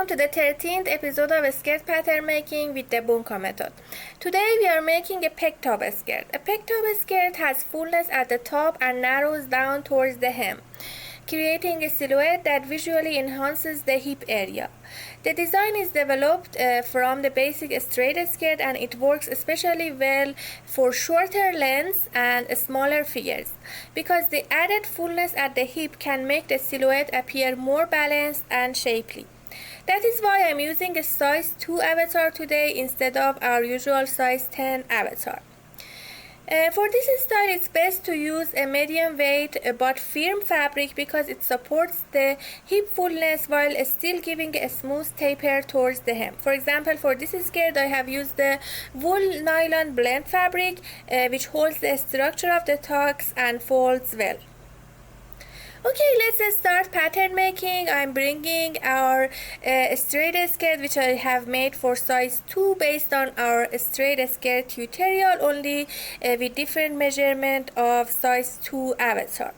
to the 13th episode of skirt pattern making with the Bunka method. Today we are making a peg top skirt. A peg top skirt has fullness at the top and narrows down towards the hem, creating a silhouette that visually enhances the hip area. The design is developed from the basic straight skirt, and it works especially well for shorter lengths and smaller figures because the added fullness at the hip can make the silhouette appear more balanced and shapely. That is why I'm using a size 2 avatar today instead of our usual size 10 avatar. For this style, it's best to use a medium weight but firm fabric because it supports the hip fullness while still giving a smooth taper towards the hem. For example, for this skirt, I have used the wool nylon blend fabric, which holds the structure of the tucks and folds well. Okay, let's start pattern making. I'm bringing our straight skirt, which I have made for size 2 based on our straight skirt tutorial, only with different measurement of size 2 avatar.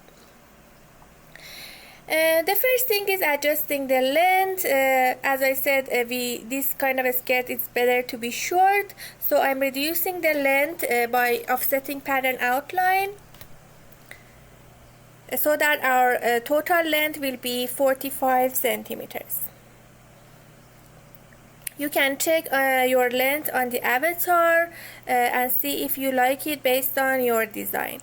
The first thing is adjusting the length. As I said, this kind of a skirt is better to be short, so I'm reducing the length by offsetting pattern outline, so that our total length will be 45 centimeters. You can check your length on the avatar and see if you like it based on your design.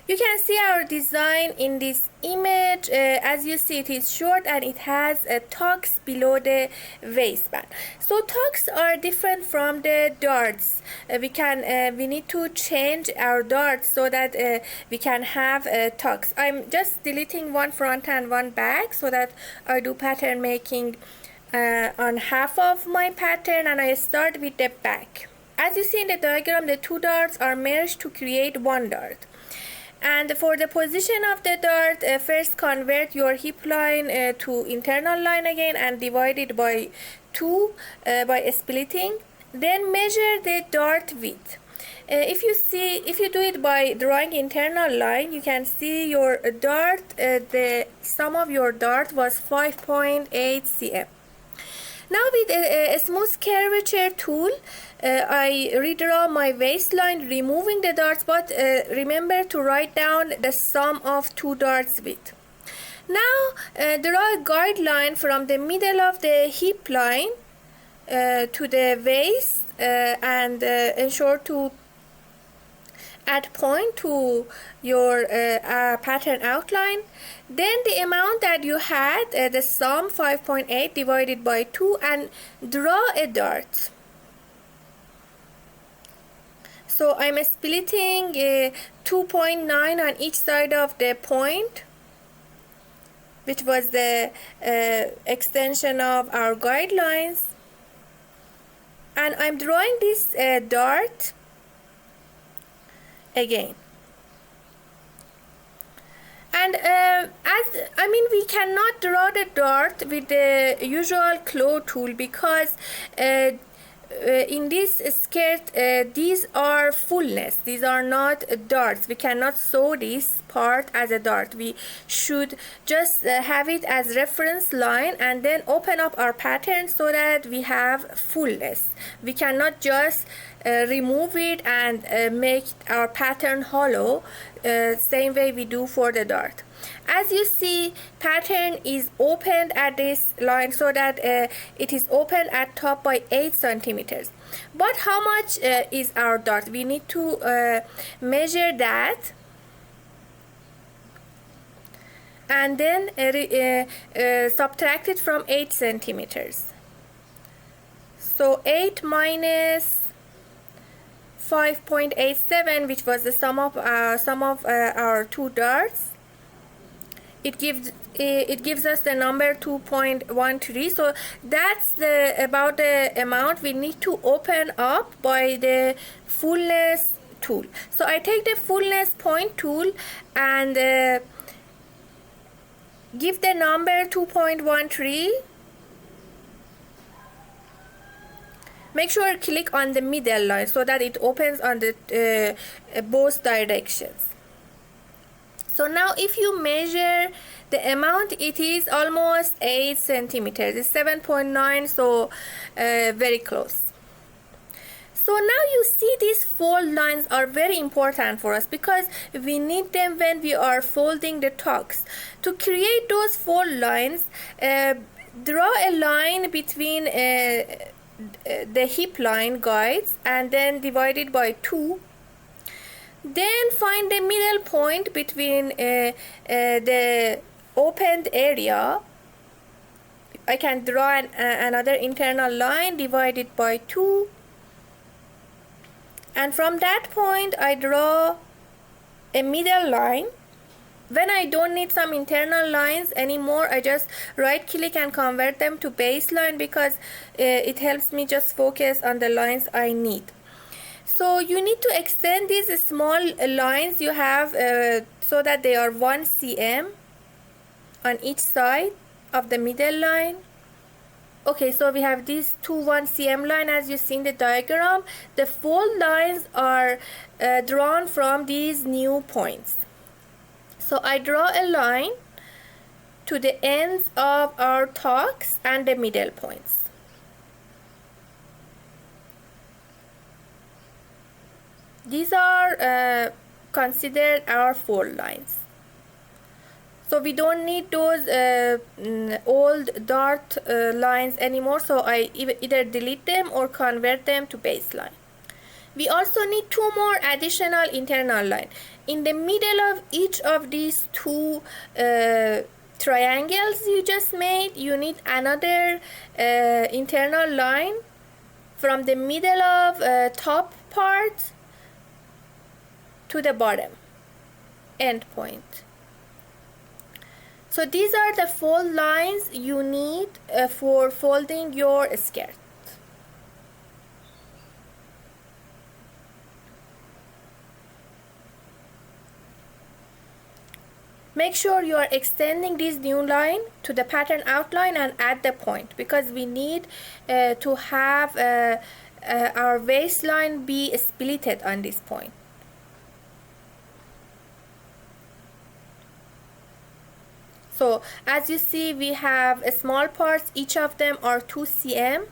You can see our design in this image. As you see, it is short and it has tucks below the waistband. So tucks are different from the darts. We need to change our darts so that we can have tucks. I'm just deleting one front and one back so that I do pattern making on half of my pattern, and I start with the back. As you see in the diagram, the two darts are merged to create one dart. And for the position of the dart, first convert your hip line to internal line again and divide it by 2 by splitting. Then measure the dart width. If you do it by drawing internal line, you can see your dart, the sum of your dart was 5.8 cm. Now with a smooth curvature tool, I redraw my waistline, removing the darts, but remember to write down the sum of 2 darts width. Now draw a guideline from the middle of the hip line to the waist and ensure to add point to your pattern outline. Then the amount that you had, the sum 5.8 divided by 2, and draw a dart. So I'm splitting 2.9 on each side of the point, which was the extension of our guidelines, and I'm drawing this dart again. And we cannot draw the dart with the usual claw tool because in this skirt these are fullness, these are not darts. We cannot sew this part as a dart. We should just have it as reference line and then open up our pattern so that we have fullness. We cannot just remove it and make our pattern hollow, same way we do for the dart. As you see, pattern is opened at this line so that it is opened at top by 8 centimeters. But how much is our dart? We need to measure that and then subtract it from 8 centimeters. So 8 minus 5.87, which was the sum of our 2 darts, it gives us the number 2.13. So that's about the amount we need to open up by the fullness tool. So I take the fullness point tool and give the number 2.13. Make sure you click on the middle line so that it opens on the both directions. So now if you measure the amount, it is almost 8 centimeters. It's 7.9, so very close. So now you see these fold lines are very important for us because we need them when we are folding the tucks. To create those fold lines, draw a line between the hip line guides and then divide it by 2. Then find the middle point between the opened area. I can draw another internal line, divide it by 2. And from that point, I draw a middle line. When I don't need some internal lines anymore, I just right click and convert them to baseline because it helps me just focus on the lines I need. So you need to extend these small lines you have so that they are 1 cm on each side of the middle line. Okay, so we have these two 1 cm line as you see in the diagram. The fold lines are drawn from these new points. So I draw a line to the ends of our tucks and the middle points. These are considered our fold lines. So we don't need those old dart lines anymore, so I either delete them or convert them to baseline. We also need 2 more additional internal lines. In the middle of each of these 2 triangles you just made, you need another internal line from the middle of top part to the bottom end point. So these are the fold lines you need for folding your skirt. Make sure you are extending this new line to the pattern outline and add the point because we need to have our waistline be splitted on this point. So as you see, we have small parts, each of them are 2 cm.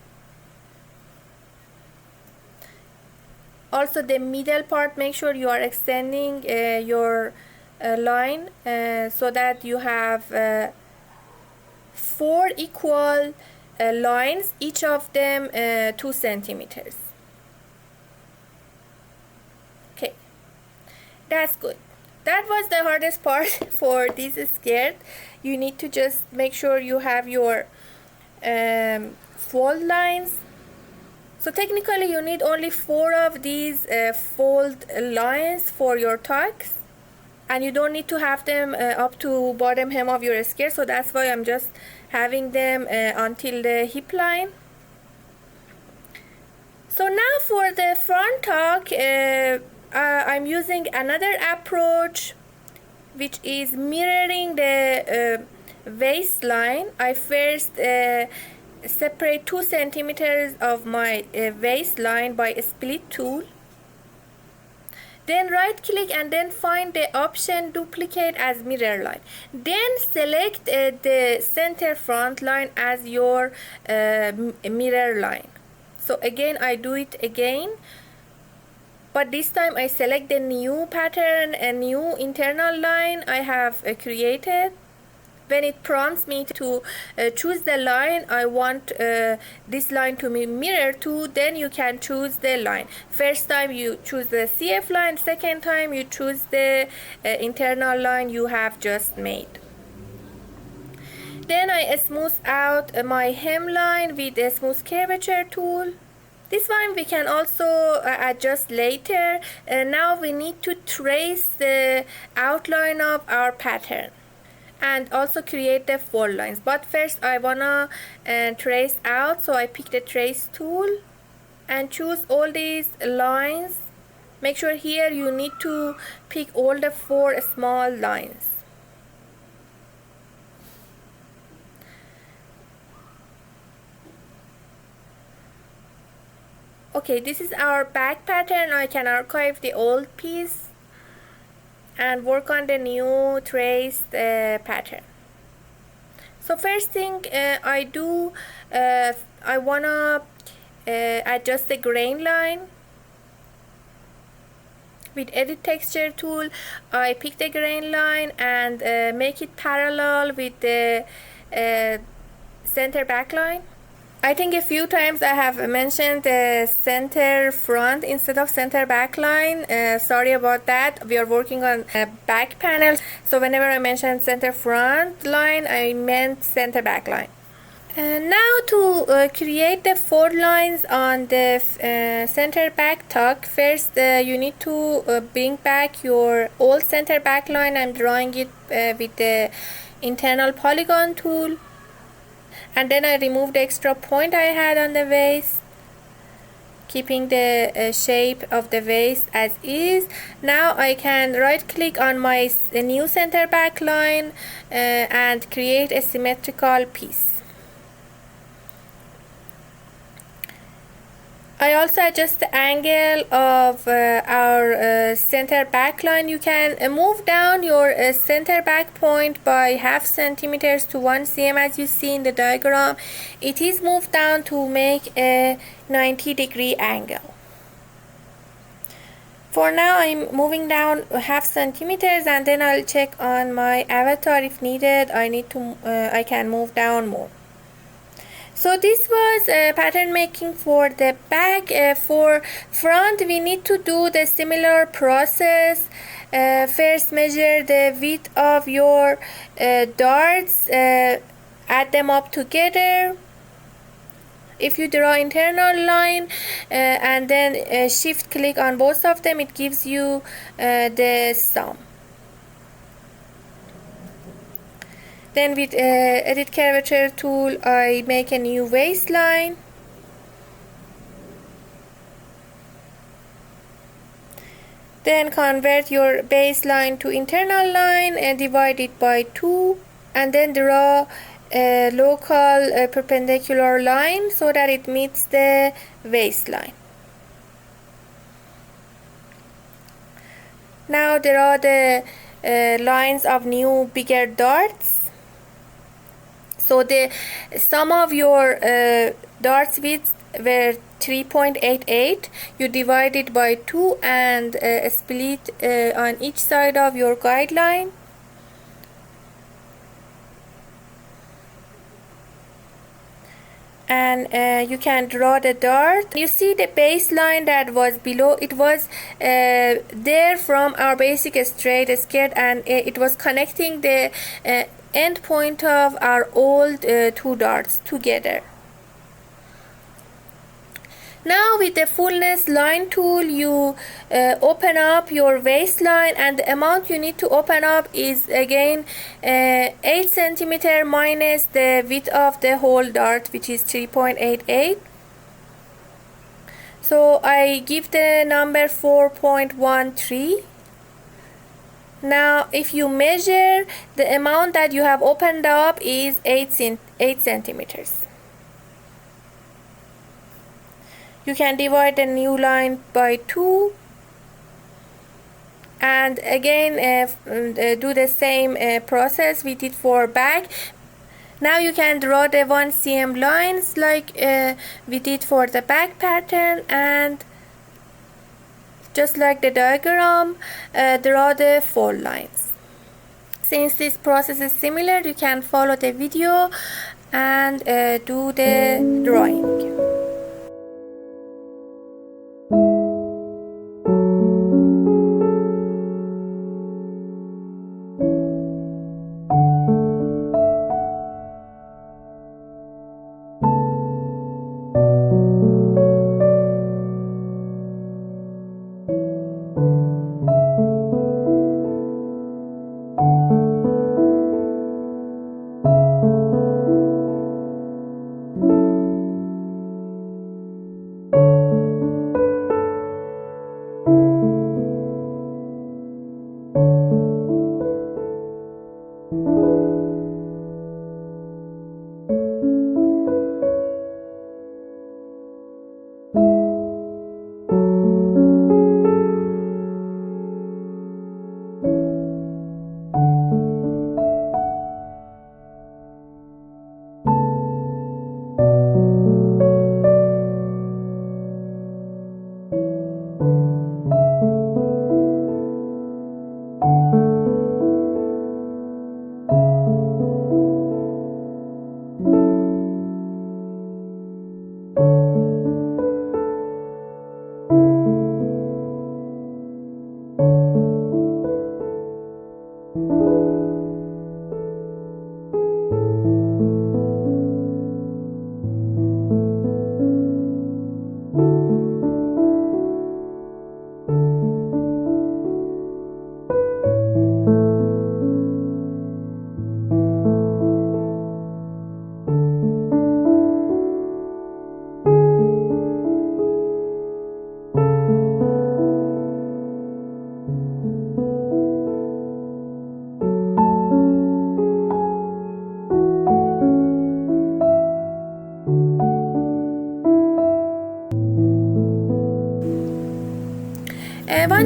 Also the middle part, make sure you are extending your line so that you have 4 equal lines, each of them 2 centimeters. Okay, that's good. That was the hardest part for this skirt. You need to just make sure you have your fold lines. So technically you need only 4 of these fold lines for your tucks, and you don't need to have them up to bottom hem of your skirt, so that's why I'm just having them until the hip line. So now for the front tuck, I'm using another approach which is mirroring the waistline. I first separate 2 centimeters of my waistline by a split tool. Then right click and then find the option duplicate as mirror line. Then select the center front line as your mirror line. So again I do it again, but this time I select the new pattern, a new internal line I have created. When it prompts me to choose the line I want this line to be mirrored to, then you can choose the line. First time you choose the CF line, second time you choose the internal line you have just made. Then I smooth out my hemline with a smooth curvature tool. This one we can also adjust later. Now we need to trace the outline of our pattern and also create the fold lines, but first I wanna trace out, so I pick the trace tool and choose all these lines. Make sure here you need to pick all the 4 small lines. Okay, this is our back pattern. I can archive the old piece and work on the new traced pattern. So first thing I do, I wanna adjust the grain line. With edit texture tool, I pick the grain line and make it parallel with the center back line. I think a few times I have mentioned the center front instead of center back line. Sorry about that. We are working on back panels. So whenever I mentioned center front line, I meant center back line. Now to create the four lines on the center back tuck, first you need to bring back your old center back line. I'm drawing it with the internal polygon tool. And then I remove the extra point I had on the waist, keeping the shape of the waist as is. Now I can right click on my new center back line and create a symmetrical piece. I also adjust the angle of our center back line. You can move down your center back point by half centimeters to 1 cm as you see in the diagram. It is moved down to make a 90-degree angle. For now I'm moving down half centimeters, and then I'll check on my avatar if needed. I can move down more. So this was pattern making for the back. For front we need to do the similar process. First measure the width of your darts, add them up together. If you draw internal line and then shift click on both of them, it gives you the sum. Then with edit curvature tool, I make a new waistline. Then convert your baseline to internal line and divide it by 2, and then draw a local perpendicular line so that it meets the waistline. Now draw the lines of new bigger darts. So the sum of your darts width were 3.88. You divide it by 2 and split on each side of your guideline. And you can draw the dart. You see the baseline that was below, it was there from our basic straight skirt, and it was connecting the end point of our old two darts together. Now with the fullness line tool, you open up your waistline, and the amount you need to open up is again 8 centimeter minus the width of the whole dart, which is 3.88. So I give the number 4.13. Now if you measure, the amount that you have opened up is 8 centimeters. You can divide the new line by 2 and again do the same process we did for back. Now you can draw the 1 cm lines like we did for the back pattern, and just like the diagram, draw the 4 lines. Since this process is similar, you can follow the video and do the drawing.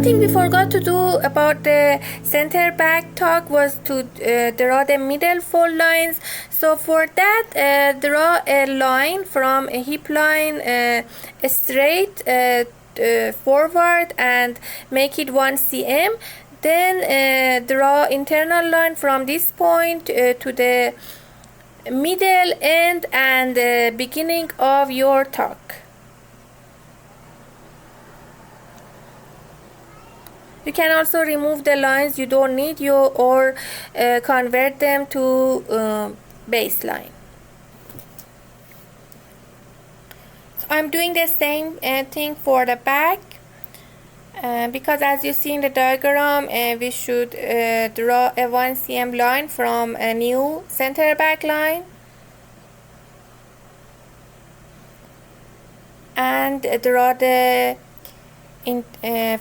one thing we forgot to do about the center back tuck was to draw the middle fold lines. So for that, draw a line from a hip line straight forward and make it 1 cm. Then draw internal line from this point to the middle end and beginning of your tuck. You can also remove the lines you don't need or convert them to baseline. So I'm doing the same thing for the back because as you see in the diagram, we should draw a 1 cm line from a new center back line and draw the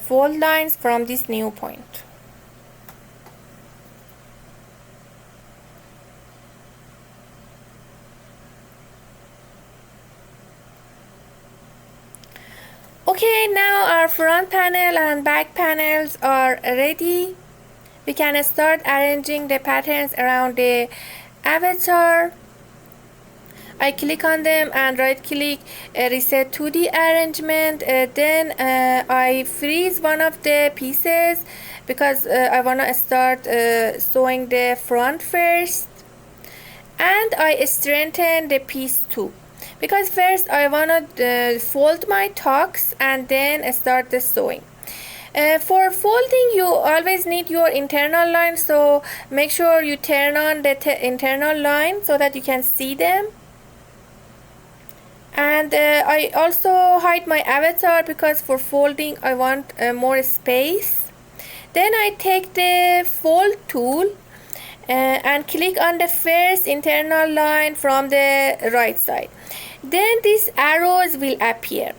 fold lines from this new point. Okay, now our front panel and back panels are ready. We can start arranging the patterns around the avatar. I click on them and right click reset 2D arrangement. Then I freeze one of the pieces because I want to start sewing the front first, and I strengthen the piece too because first I want to fold my tucks and then start the sewing. For folding you always need your internal line, so make sure you turn on the internal line so that you can see them. And I also hide my avatar because for folding I want more space. Then I take the fold tool and click on the first internal line from the right side. Then these arrows will appear.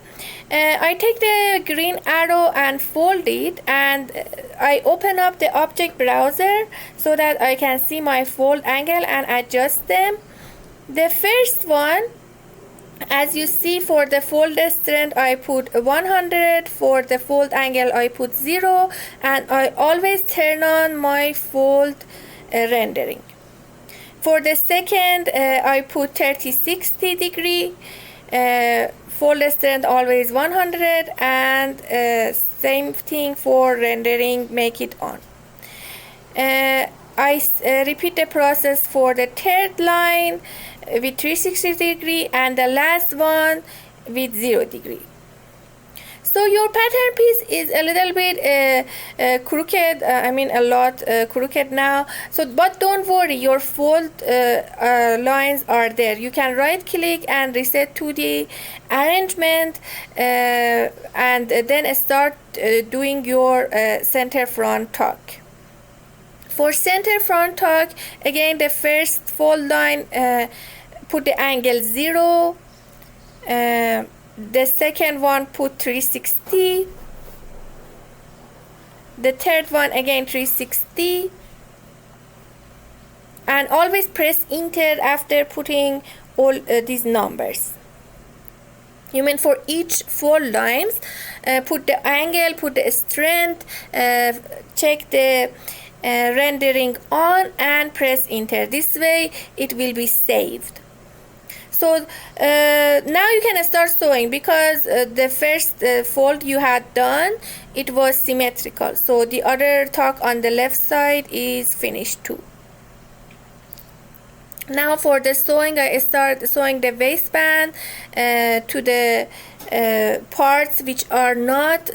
I take the green arrow and fold it, and I open up the object browser so that I can see my fold angle and adjust them. The first one, as you see, for the fold strength I put 100, for the fold angle I put 0, and I always turn on my fold rendering. For the second I put 30-60 degree, fold strength always 100, and same thing for rendering, make it on. I repeat the process for the third line with 360 degree and the last one with 0 degree. So your pattern piece is a little bit crooked, a lot crooked now. So, but don't worry, your fold lines are there. You can right click and reset 2D arrangement and then start doing your center front tuck. For center front tuck, again the first fold line, put the angle 0. The second one put 360. The third one again 360. And always press enter after putting all these numbers. You mean for each fold lines, put the angle, put the strength, check the rendering on and press enter. This way it will be saved. So now you can start sewing because the first fold you had done, it was symmetrical. So the other tuck on the left side is finished too. Now for the sewing, I start sewing the waistband to the parts which are not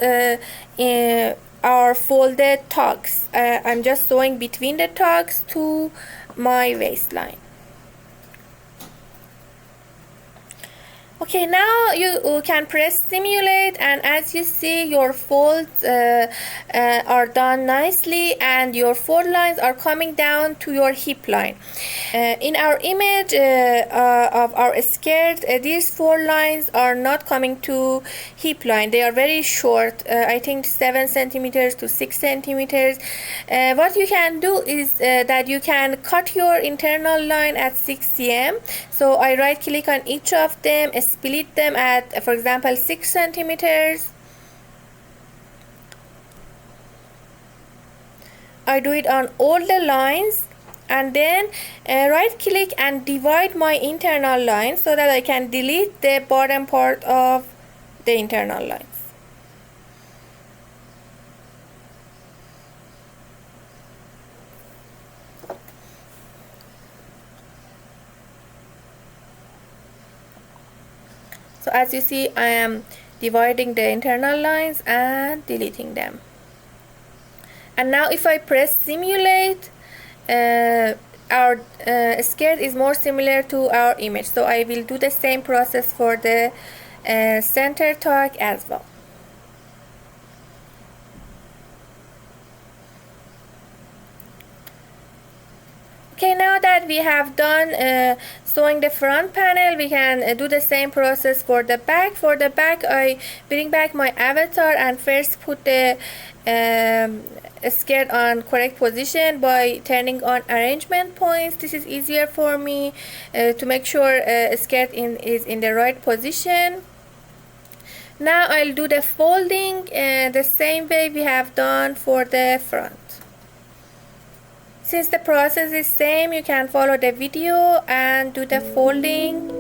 our folded tucks. I'm just sewing between the tucks to my waistline. Okay, now you can press simulate, and as you see, your folds are done nicely and your fold lines are coming down to your hip line. In our image of our skirt, these fold lines are not coming to hip line. They are very short, I think 7 centimeters to 6 centimeters. What you can do is that you can cut your internal line at 6 cm. So I right click on each of them, split them at, for example, 6 centimeters. I do it on all the lines, and then right click and divide my internal line so that I can delete the bottom part of the internal lines. So as you see, I am dividing the internal lines and deleting them. And now if I press simulate, our skirt is more similar to our image. So I will do the same process for the center tag as well. Okay, now that we have done sewing the front panel, we can do the same process for the back. For the back, I bring back my avatar and first put the skirt on correct position by turning on arrangement points. This is easier for me to make sure skirt is in the right position. Now I'll do the folding the same way we have done for the front. Since the process is same, you can follow the video and do the folding.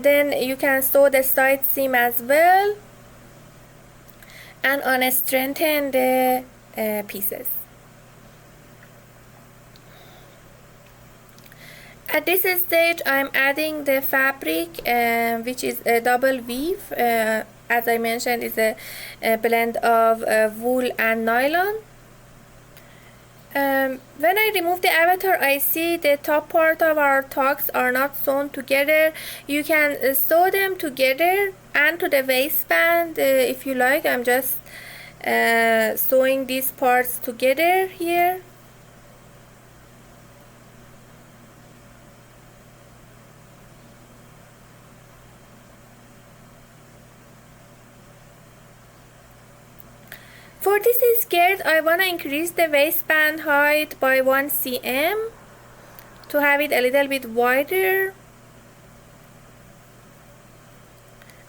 Then you can sew the side seam as well and strengthen the pieces. At this stage, I'm adding the fabric, which is a double weave. As I mentioned, is a blend of wool and nylon. When I remove the avatar, I see the top part of our tags are not sewn together. You can sew them together and to the waistband if you like. I'm just sewing these parts together here. For this skirt, I want to increase the waistband height by 1 cm to have it a little bit wider.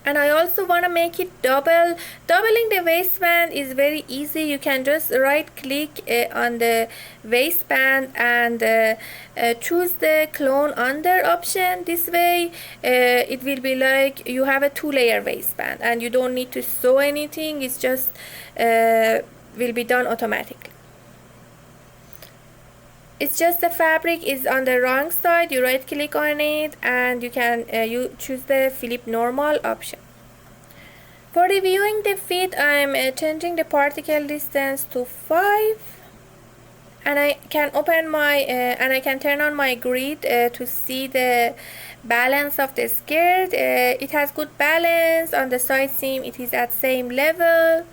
And I also want to make it double. Doubling the waistband is very easy. You can just right click on the waistband and choose the clone under option. This way it will be like you have a 2-layer waistband and you don't need to sew anything. It's just will be done automatically. It's just the fabric is on the wrong side. You right click on it and you can you choose the flip normal option. For reviewing the fit, I'm changing the particle distance to 5, and I can open my and I can turn on my grid to see the balance of the skirt. It has good balance. On the side seam it is at same level.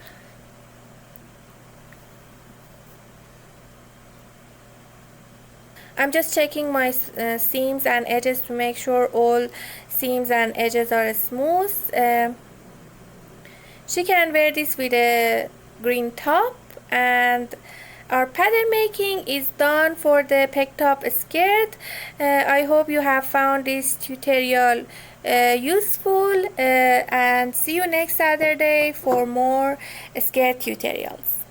I'm just checking my seams and edges to make sure all seams and edges are smooth. She can wear this with a green top, and our pattern making is done for the peg top skirt. I hope you have found this tutorial useful, and see you next Saturday for more skirt tutorials.